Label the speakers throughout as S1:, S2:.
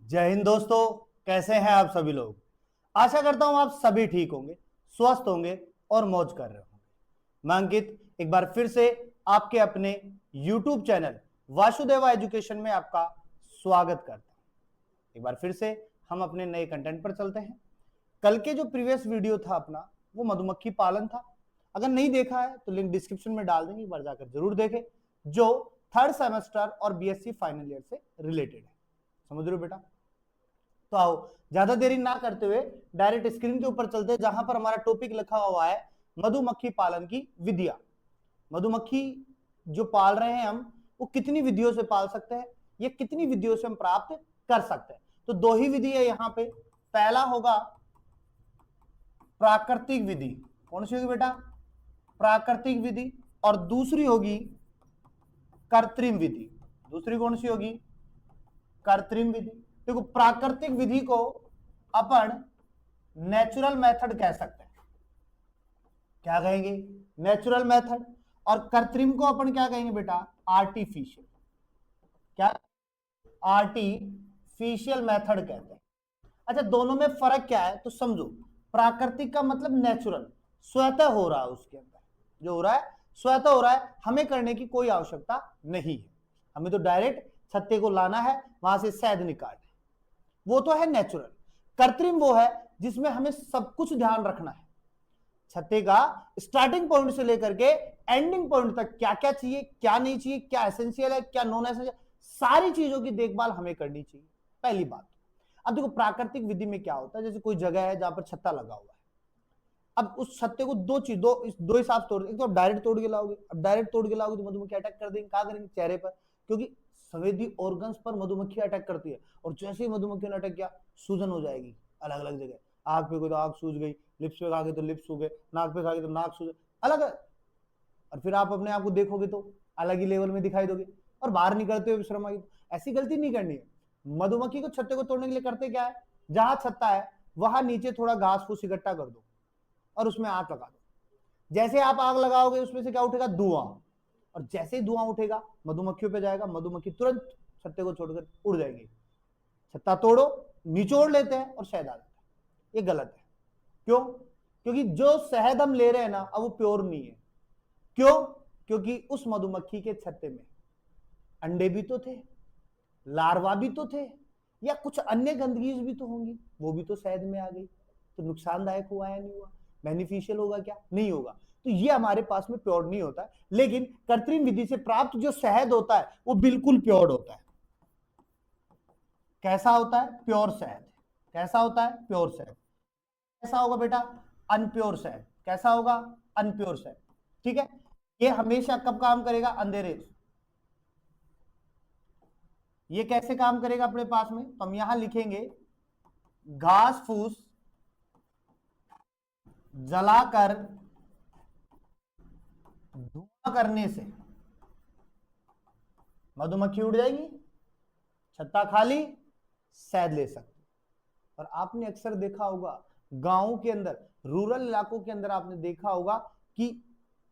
S1: जय हिंद दोस्तों। कैसे हैं आप सभी लोग। आशा करता हूं आप सभी ठीक होंगे, स्वस्थ होंगे और मौज कर रहे होंगे। मैं अंकित एक बार फिर से आपके अपने YouTube चैनल वासुदेवा एजुकेशन में आपका स्वागत करता हूं। एक बार फिर से हम अपने नए कंटेंट पर चलते हैं। कल के जो प्रीवियस वीडियो था अपना, वो मधुमक्खी पालन था। अगर नहीं देखा है तो लिंक डिस्क्रिप्शन में डाल देंगे, एक बार जाकर जरूर देखें, जो थर्ड सेमेस्टर और बीएससी फाइनल ईयर से रिलेटेड है। समझ रहे हो बेटा। तो आओ ज्यादा देरी ना करते हुए डायरेक्ट स्क्रीन के ऊपर चलते हैं, जहां पर हमारा टॉपिक लिखा हुआ है मधुमक्खी पालन की विधियां। मधुमक्खी जो पाल रहे हैं हम, वो कितनी विधियों से पाल सकते हैं, ये कितनी विधियों से हम प्राप्त कर सकते हैं। तो दो ही विधि है यहाँ पे। पहला होगा प्राकृतिक विधि। कौन सी होगी बेटा? प्राकृतिक विधि। और दूसरी होगी कृत्रिम विधि। दूसरी कौन सी होगी? कृत्रिम विधि। देखो, प्राकृतिक विधि को अपन नेचुरल मेथड कह सकते हैं। क्या कहेंगे? Natural method. और कृत्रिम को अपन क्या कहेंगे बेटा? आर्टिफिशियल। क्या? आर्टिफिशियल मेथड कहते हैं। अच्छा, दोनों में फर्क क्या है तो समझो। प्राकृतिक का मतलब नेचुरल, स्वतः हो रहा है, उसके अंदर जो हो रहा है स्वतः हो रहा है, हमें करने की कोई आवश्यकता नहीं है। हमें तो डायरेक्ट छत्ते को लाना है, वहां से शहद निकालना है, वो तो है नेचुरल। कृत्रिम वो है जिसमें हमें सब कुछ ध्यान रखना है। छत्ते का स्टार्टिंग पॉइंट से लेकर के एंडिंग पॉइंट तक क्या क्या चाहिए, क्या नहीं चाहिए, क्या एसेंशियल है, क्या नॉन एसेंशियल, सारी चीजों की देखभाल हमें करनी चाहिए, पहली बात। अब देखो, प्राकृतिक विधि में क्या होता है, जैसे कोई जगह है जहां पर छत्ता लगा हुआ है। अब उस छत्ते को दो हिसाब से तोड़, एक तो आप डायरेक्ट तोड़ के लाओगे। अब डायरेक्ट तोड़ के लाओगे तो मधुमक्खी अटैक कर देंगे। कहां करेंगे? चेहरे पर, क्योंकि संवेदी ऑर्गन्स पर मधुमक्खी अटैक करती है। और जैसे ही मधुमक्खी ने अटैक किया, सूजन हो जाएगी अलग अलग जगह। आग पे कोई तो आग सूज गई, लिप्स पे खा गए तो लिप्स सूखे, नाक पे खा गए तो नाक सूजे, अलग अलग। और फिर आप अपने आप को देखोगे तो अलग ही लेवल में दिखाई दोगे, और बाहर निकलते हुए श्रम आएगी। ऐसी गलती नहीं करनी है। मधुमक्खी को छत्ते को तोड़ने के लिए करते क्या है, जहां छत्ता है वहां नीचे थोड़ा घास फूस इकट्ठा कर दो और उसमें आग लगा दो। जैसे आप आग लगाओगे, उसमें से क्या उठेगा? धुआं। और जैसे ही धुआं उठेगा, मधुमक्खियों पे जाएगा, मधुमक्खी तुरंत छत्ते को छोड़कर उड़ जाएगी। छत्ता तोड़ो, निचोड़ लेते हैं और शहद आ जाता है। ये गलत है। क्यों? क्योंकि जो शहद हम ले रहे हैं ना, अब वो प्योर नहीं है। क्यों? क्योंकि उस मधुमक्खी के छत्ते में अंडे भी तो थे, लार्वा भी तो थे, या कुछ अन्य गंदगी भी तो होंगी, वो भी तो शहद में आ गई। तो नुकसानदायक हुआ या नहीं हुआ? बेनिफिशियल होगा क्या? नहीं होगा। तो ये हमारे पास में प्योर नहीं होता है। लेकिन कृत्रिम विधि से प्राप्त जो शहद होता है वो बिल्कुल प्योर होता है। कैसा होता है? प्योर शहद। कैसा होता है? प्योर शहद। कैसा होगा बेटा? अनप्योर शहद। कैसा होगा? अनप्योर शहद। ठीक है। ये हमेशा कब काम करेगा? अंधेरे। ये कैसे काम करेगा अपने पास में? तो हम यहां लिखेंगे, घास फूस जलाकर धुआं करने से मधुमक्खी उड़ जाएगी, छत्ता खाली, शहद ले सकते। और आपने अक्सर देखा होगा गांवों के अंदर, रूरल इलाकों के अंदर आपने देखा होगा कि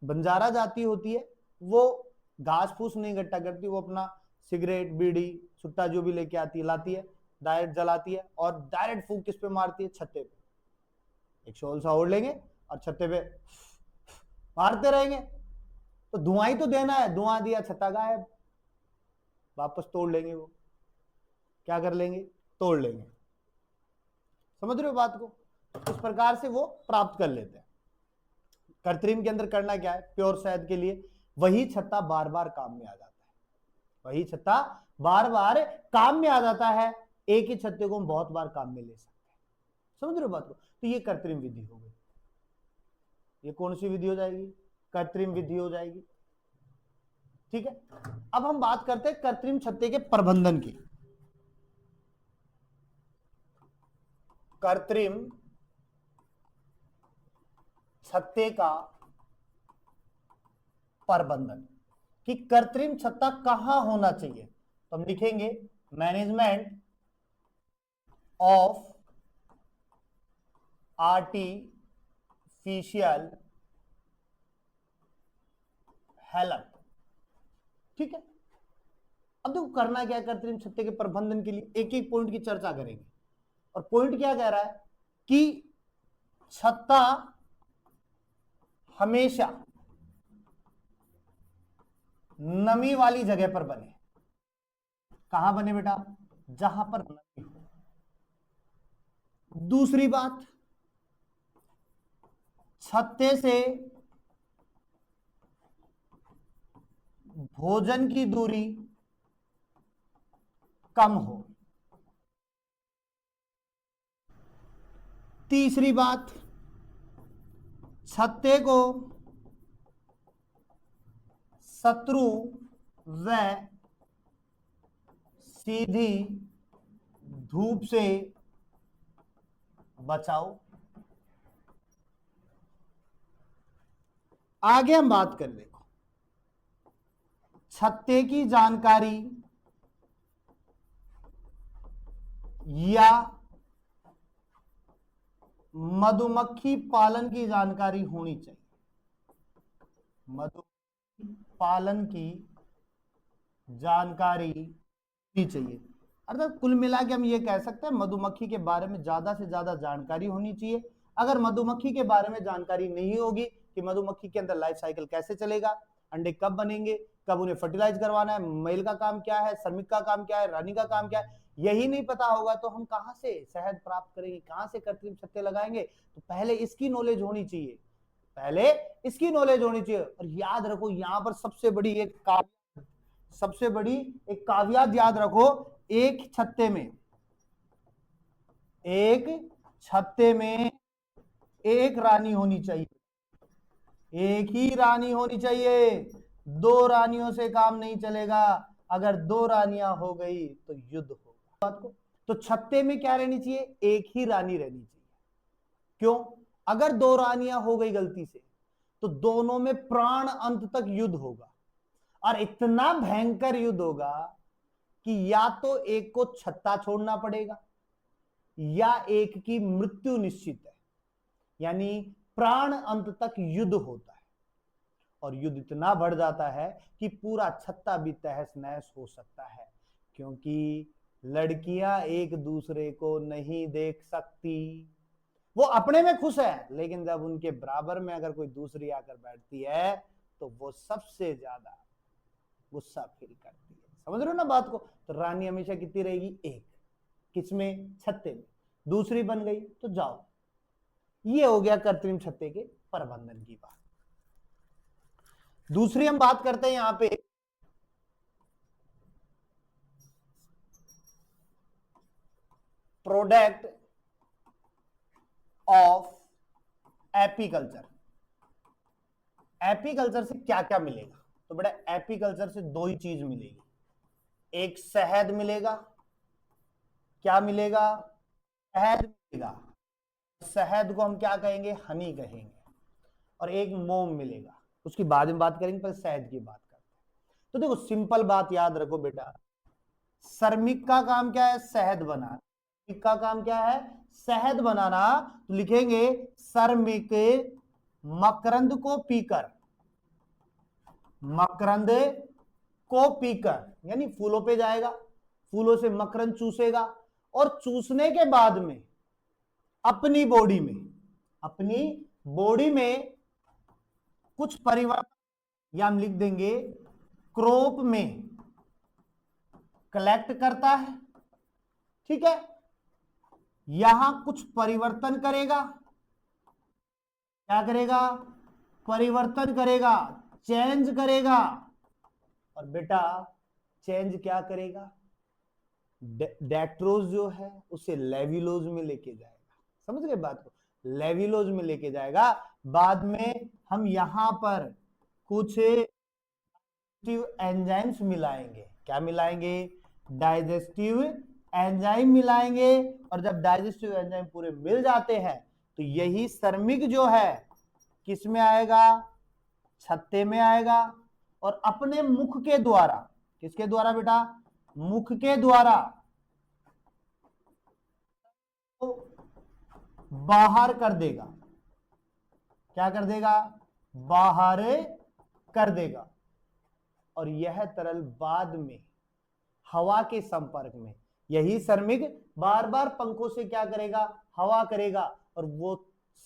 S1: बंजारा जाति होती है, वो घास फूस नहीं इकट्ठा करती, वो अपना सिगरेट बीड़ी सुट्टा जो भी लेके आती है लाती है, डायरेक्ट जलाती है और डायरेक्ट फूंक किस पे मारती है? छत्ते पे। एक शॉल सा ओढ़ लेंगे और छत्ते पे मारते रहेंगे। तो धुआं ही तो देना है, धुआं दिया, छत्ता गायब। वापस तोड़ लेंगे वो। क्या कर लेंगे? तोड़ लेंगे। समझ रहे हो बात को? इस प्रकार से वो प्राप्त कर लेते हैं। कृत्रिम के अंदर करना क्या है? प्योर शहद के लिए वही छत्ता बार बार काम में आ जाता है। वही छत्ता बार बार काम में आ जाता है। एक ही छत्ते को हम बहुत बार काम में ले सकते हैं। समझ रहे हो बात को? तो ये कृत्रिम विधि हो गई। ये कौन सी विधि हो जाएगी? कृत्रिम विधि हो जाएगी। ठीक है। अब हम बात करते हैं कृत्रिम छत्ते के प्रबंधन की। कृत्रिम छत्ते का प्रबंधन, कि कृत्रिम छत्ता कहां होना चाहिए, तो हम लिखेंगे मैनेजमेंट ऑफ आर्टिफिशियल हेल्थ। ठीक है। अब देखो करना क्या है, कृत्रिम छत्ते के प्रबंधन के लिए एक एक पॉइंट की चर्चा करेंगे। और पॉइंट क्या कह रहा है कि छत्ता हमेशा नमी वाली जगह पर बने। कहां बने बेटा? जहां पर नमी हो। दूसरी बात, छत्ते से भोजन की दूरी कम हो। तीसरी बात, छत्ते को शत्रु व सीधी धूप से बचाओ। आगे हम बात कर, देखो छत्ते की जानकारी या मधुमक्खी पालन की जानकारी होनी चाहिए। मधुमक्खी पालन की जानकारी होनी चाहिए। अर्थात कुल मिला के हम ये कह सकते हैं मधुमक्खी के बारे में ज्यादा से ज्यादा जानकारी होनी चाहिए। अगर मधुमक्खी के बारे में जानकारी नहीं होगी कि मधुमक्खी के अंदर लाइफ साइकिल कैसे चलेगा, अंडे कब बनेंगे, कब उन्हें फर्टिलाइज करवाना है, मेल का काम क्या है, श्रमिक का काम क्या है, रानी का काम क्या है, यही नहीं पता होगा तो हम कहां से शहद प्राप्त करेंगे, कहां से कृत्रिम छत्ते लगाएंगे। तो पहले इसकी नॉलेज होनी चाहिए, पहले इसकी नॉलेज होनी चाहिए। और याद रखो यहां पर सबसे बड़ी एक कावियात याद रखो, एक छत्ते में एक रानी होनी चाहिए, एक ही रानी होनी चाहिए। दो रानियों से काम नहीं चलेगा, अगर दो रानियां हो गई तो युद्ध होगा। बात को तो छत्ते में क्या रहनी चाहिए? एक ही रानी रहनी चाहिए। क्यों? अगर दो रानियां हो गई गलती से तो दोनों में प्राण अंत तक युद्ध होगा, और इतना भयंकर युद्ध होगा कि या तो एक को छत्ता छोड़ना पड़ेगा या एक की मृत्यु निश्चित है। यानी प्राण अंत तक युद्ध होता है, और युद्ध इतना बढ़ जाता है कि पूरा छत्ता भी तहस नहस हो सकता है, क्योंकि लड़कियां एक दूसरे को नहीं देख सकती। वो अपने में खुश है, लेकिन जब उनके बराबर में अगर कोई दूसरी आकर बैठती है तो वो सबसे ज्यादा गुस्सा फील करती है। समझ रहे हो ना बात को? तो रानी हमेशा कितनी रहेगी? एक। किसमें? छत्ते में। दूसरी बन गई तो जाओ। ये हो गया कृत्रिम छत्ते के प्रबंधन की बात। दूसरी हम बात करते हैं यहां पे प्रोडक्ट ऑफ एपीकल्चर। एपीकल्चर से क्या क्या मिलेगा? तो बेटा एपीकल्चर से दो ही चीज मिलेगी, एक शहद मिलेगा। क्या मिलेगा? शहद मिलेगा। शहद को हम क्या कहेंगे? हनी कहेंगे। और एक मोम मिलेगा, उसकी बाद में बात करेंगे, पर शहद की बात करते हैं। तो देखो सिंपल बात याद रखो बेटा, श्रमिक का काम क्या है? शहद बनाना। श्रमिक का काम क्या है? शहद बनाना। तो लिखेंगे श्रमिक मकरंद को पीकर, मकरंद को पीकर यानी फूलों पे जाएगा, फूलों से मकरंद चूसेगा, और चूसने के बाद में अपनी बॉडी में कुछ परिवर्तन, या हम लिख देंगे क्रॉप में कलेक्ट करता है। ठीक है, यहां कुछ परिवर्तन करेगा। क्या करेगा? परिवर्तन करेगा, चेंज करेगा। और बेटा चेंज क्या करेगा? डेक्ट्रोज जो है उसे लेविलोज में लेके जाएगा। समझ गए बात को? लेविलोज में लेके जाएगा। बाद में हम यहां पर कुछ एंजाइम्स मिलाएंगे। क्या मिलाएंगे? डाइजेस्टिव एंजाइम मिलाएंगे। और जब डाइजेस्टिव एंजाइम पूरे मिल जाते हैं तो यही श्रमिक जो है किस में आएगा? छत्ते में आएगा, और अपने मुख के द्वारा, किसके द्वारा बेटा? मुख के द्वारा तो बाहर कर देगा। क्या कर देगा? बाहर कर देगा। और यह तरल बाद में हवा के संपर्क में। यही श्रमिक बार बार पंखों से क्या करेगा, हवा करेगा, और वो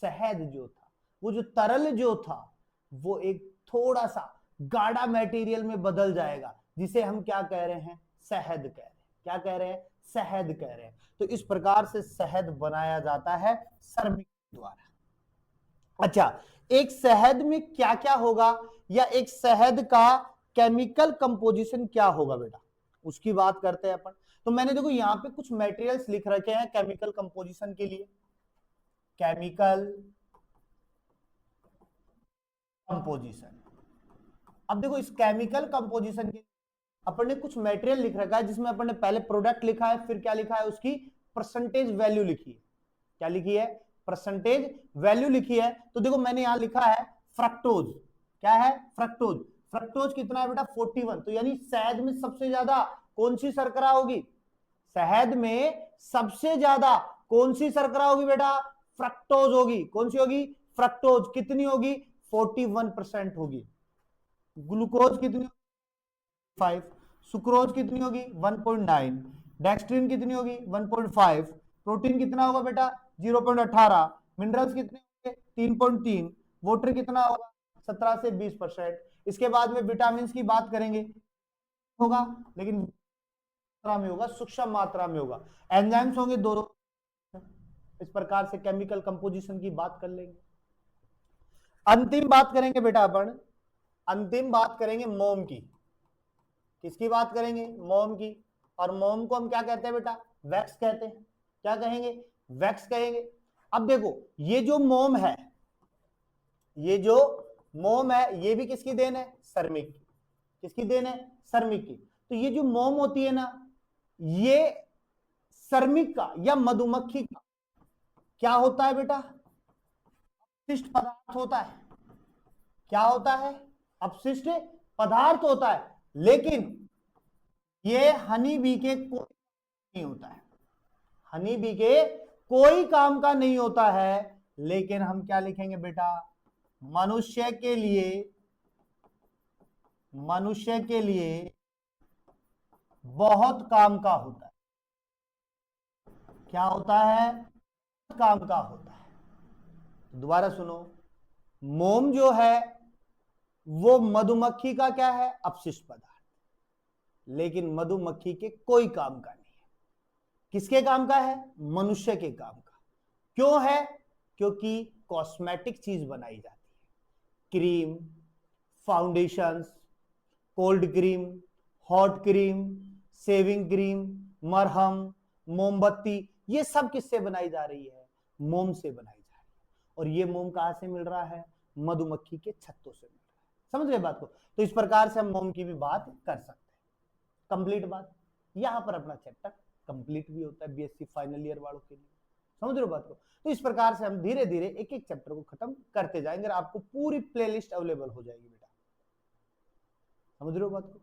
S1: शहद जो था, वो जो तरल जो था, वो एक थोड़ा सा गाढ़ा मटेरियल में बदल जाएगा, जिसे हम क्या कह रहे हैं, शहद कह रहे हैं। क्या कह रहे हैं, शहद कह रहे हैं। तो इस प्रकार से शहद बनाया जाता है श्रमिक द्वारा। अच्छा, एक शहद में क्या क्या होगा, या एक शहद का केमिकल कंपोजिशन क्या होगा बेटा, उसकी बात करते हैं अपन। तो मैंने देखो यहां पे कुछ मटेरियल्स लिख रखे हैं केमिकल कंपोजिशन के लिए। केमिकल कंपोजिशन, अब देखो इस केमिकल कंपोजिशन के अपन ने कुछ मटेरियल लिख रखा है, जिसमें अपन ने पहले प्रोडक्ट लिखा है, फिर क्या लिखा है, उसकी परसेंटेज वैल्यू लिखी है। क्या लिखी है, परसेंटेज वैल्यू लिखी है। तो देखो मैंने यहां लिखा है फ्रक्टोज। क्या है, फ्रक्टोज। फ्रक्टोज कितना है बेटा, 41। तो यानी शहद में सबसे ज्यादा कौन सी शर्करा होगी, शहद में सबसे ज्यादा कौन सी शर्करा होगी बेटा, फ्रक्टोज होगी। कौन सी होगी, फ्रक्टोज। कितनी होगी, 41% होगी। ग्लूकोज कितनी, 5। सुक्रोज कितनी होगी, 1.9। डेक्सट्रिन कितनी होगी, 1.5। प्रोटीन कितना होगा बेटा, 0.18। मिनरल्स कितने होंगे, 3.3। वाटर कितना होगा, 17 से 20%। इसके बाद में विटामिन की बात करेंगे, होगा लेकिन मात्रा में होगा, सूक्ष्म मात्रा में होगा। एंजाइम्स होंगे 2। इस प्रकार से केमिकल कंपोजिशन की बात कर लेंगे। अंतिम बात करेंगे बेटा अपन, अंतिम बात करेंगे मोम की। किसकी बात करेंगे, मोम की। और मोम को हम क्या कहते हैं बेटा, वैक्स कहते हैं। क्या कहेंगे, वैक्स कहेंगे। अब देखो ये जो मोम है, ये जो मोम है, ये भी किसकी देन है, श्रमिक की। किसकी देन है, श्रमिक की। तो ये जो मोम होती है ना, ये श्रमिक का या मधुमक्खी का क्या होता है बेटा, अपशिष्ट पदार्थ होता है। क्या होता है, अपशिष्ट पदार्थ होता है। लेकिन ये हनी बी के कोई नहीं होता है, हनी बी के कोई काम का नहीं होता है। लेकिन हम क्या लिखेंगे बेटा, मनुष्य के लिए, मनुष्य के लिए बहुत काम का होता है। क्या होता है, काम का होता है। दोबारा सुनो, मोम जो है वो मधुमक्खी का क्या है, अपशिष्ट पदार्थ। लेकिन मधुमक्खी के कोई काम का नहीं है। किसके काम का है, मनुष्य के काम का। क्यों है, क्योंकि कॉस्मेटिक चीज बनाई जाती है, cream, foundations, cold cream, hot cream, shaving cream, मरहम, मोमबत्ती, ये सब किससे बनाई जा रही है, मोम से बनाई जा रही है। और ये मोम कहां से मिल रहा है, मधुमक्खी के छत्तों से मिल रहा है। समझ गए बात को। तो इस प्रकार से हम मोम की भी बात कर सकते हैं। कंप्लीट बात, यहां पर अपना चैप्टर कंप्लीट भी होता है बीएससी फाइनल ईयर वालों के लिए। समझ रहे हो बात को। तो इस प्रकार से हम धीरे धीरे एक एक चैप्टर को खत्म करते जाएंगे और आपको पूरी प्लेलिस्ट अवेलेबल हो जाएगी बेटा। समझ रहे हो बात को।